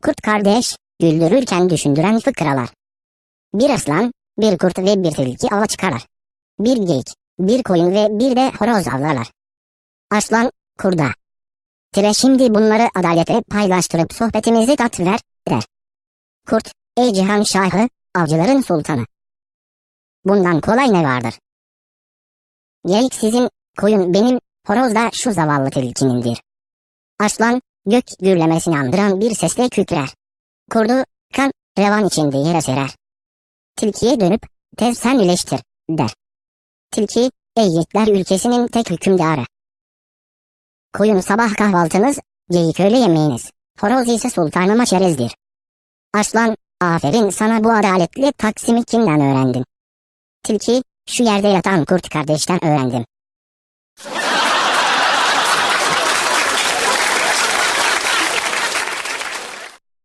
Kurt kardeş, güldürürken düşündüren fıkralar. Bir aslan, bir kurt ve bir tilki ava çıkarlar. Bir geyik, bir koyun ve bir de horoz avlarlar. Aslan, kurda. Şimdi bunları adalete paylaştırıp sohbetimizi tat ver, der. Kurt, ey cihan şahı, avcıların sultanı. Bundan kolay ne vardır? Geyik sizin, koyun benim, horoz da şu zavallı tilkinindir. Aslan, gök gürlemesini andıran bir sesle kükrer. Kurdu, kan, revan içinde yere serer. Tilkiye dönüp, tez sen iyileştir, der. Tilki, ey yiğitler ülkesinin tek hükümdarı. Koyun sabah kahvaltınız, geyik öğle yemeğiniz, horoz ise sultanıma çerezdir. Aslan, aferin sana bu adaletli taksimi kimden öğrendin? Tilki, şu yerde yatan kurt kardeşten öğrendim.